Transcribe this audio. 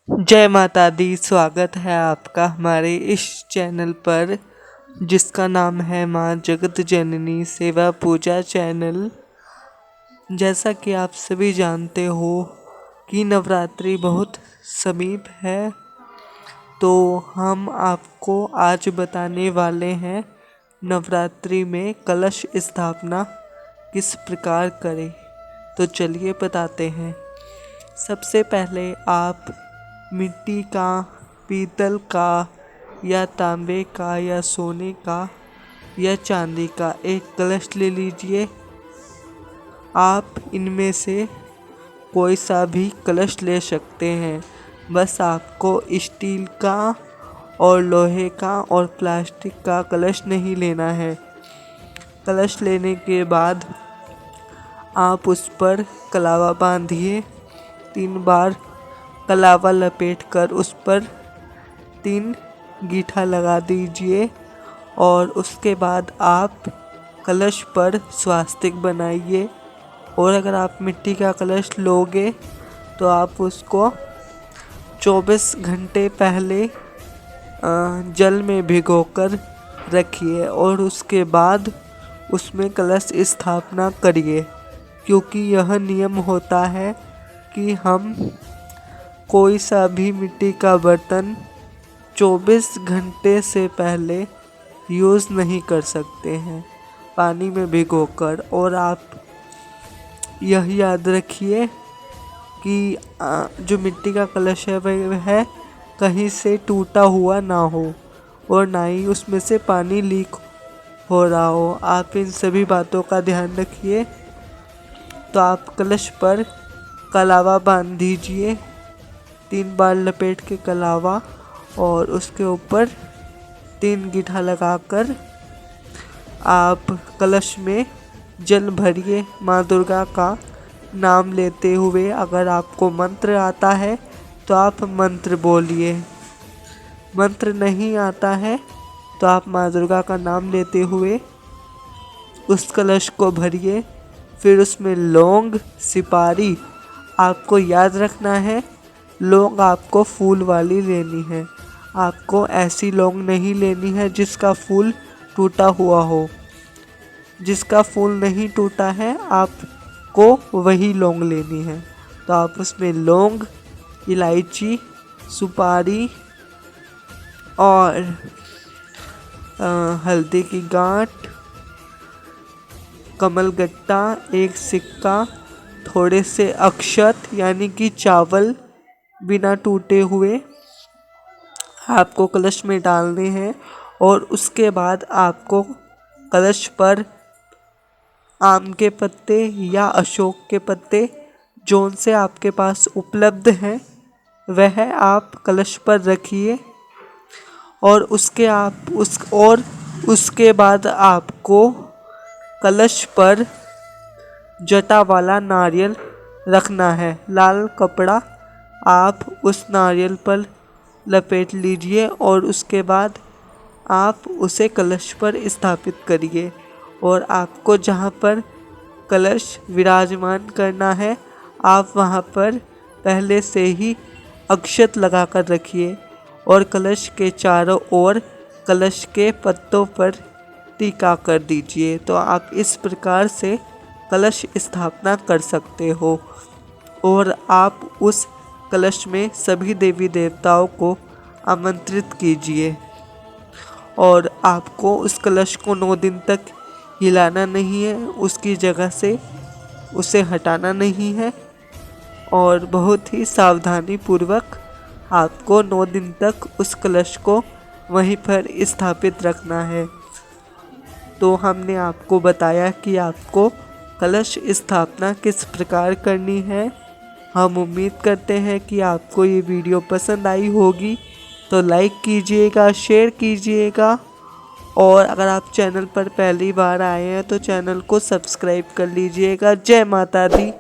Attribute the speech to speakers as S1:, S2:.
S1: जय माता दी। स्वागत है आपका हमारे इस चैनल पर जिसका नाम है माँ जगत जननी सेवा पूजा चैनल। जैसा कि आप सभी जानते हो कि नवरात्रि बहुत समीप है, तो हम आपको आज बताने वाले हैं नवरात्रि में कलश स्थापना किस प्रकार करें। तो चलिए बताते हैं। सबसे पहले आप मिट्टी का, पीतल का या तांबे का या सोने का या चांदी का एक कलश ले लीजिए। आप इनमें से कोई सा भी कलश ले सकते हैं, बस आपको स्टील का और लोहे का और प्लास्टिक का कलश नहीं लेना है। कलश लेने के बाद आप उस पर कलावा बांधिए। 3 बार कलावा लपेटकर उस पर 3 गीठा लगा दीजिए और उसके बाद आप कलश पर स्वास्तिक बनाइए। और अगर आप मिट्टी का कलश लोगे तो आप उसको 24 घंटे पहले जल में भिगोकर रखिए और उसके बाद उसमें कलश स्थापना करिए, क्योंकि यह नियम होता है कि हम कोई सा भी मिट्टी का बर्तन 24 घंटे से पहले यूज़ नहीं कर सकते हैं पानी में भिगोकर। और आप यह याद रखिए कि जो मिट्टी का कलश है वह कहीं से टूटा हुआ ना हो और ना ही उसमें से पानी लीक हो रहा हो। आप इन सभी बातों का ध्यान रखिए। तो आप कलश पर कलावा बांध दीजिए, 3 बार लपेट के कलावा, और उसके ऊपर 3 गीठा लगाकर आप कलश में जल भरिए माँ दुर्गा का नाम लेते हुए। अगर आपको मंत्र आता है तो आप मंत्र बोलिए, मंत्र नहीं आता है तो आप माँ दुर्गा का नाम लेते हुए उस कलश को भरिए। फिर उसमें लौंग, सुपारी, आपको याद रखना है लौंग आपको फूल वाली लेनी है। आपको ऐसी लौंग नहीं लेनी है जिसका फूल टूटा हुआ हो। जिसका फूल नहीं टूटा है आपको वही लौंग लेनी है। तो आप उसमें लौंग, इलायची, सुपारी और हल्दी की गांठ, कमलगट्टा, एक सिक्का, थोड़े से अक्षत यानी कि चावल बिना टूटे हुए आपको कलश में डालने हैं। और उसके बाद आपको कलश पर आम के पत्ते या अशोक के पत्ते जौन से आपके पास उपलब्ध हैं वह आप कलश पर रखिए। और उसके बाद आपको कलश पर जटा वाला नारियल रखना है। लाल कपड़ा आप उस नारियल पर लपेट लीजिए और उसके बाद आप उसे कलश पर स्थापित करिए। और आपको जहाँ पर कलश विराजमान करना है आप वहाँ पर पहले से ही अक्षत लगाकर रखिए और कलश के चारों ओर कलश के पत्तों पर टीका कर दीजिए। तो आप इस प्रकार से कलश स्थापना कर सकते हो। और आप उस कलश में सभी देवी देवताओं को आमंत्रित कीजिए। और आपको उस कलश को 9 दिन तक हिलाना नहीं है, उसकी जगह से उसे हटाना नहीं है और बहुत ही सावधानी पूर्वक आपको 9 दिन तक उस कलश को वहीं पर स्थापित रखना है। तो हमने आपको बताया कि आपको कलश स्थापना किस प्रकार करनी है। हम उम्मीद करते हैं कि आपको ये वीडियो पसंद आई होगी, तो लाइक कीजिएगा, शेयर कीजिएगा। और अगर आप चैनल पर पहली बार आए हैं तो चैनल को सब्सक्राइब कर लीजिएगा। जय माता दी।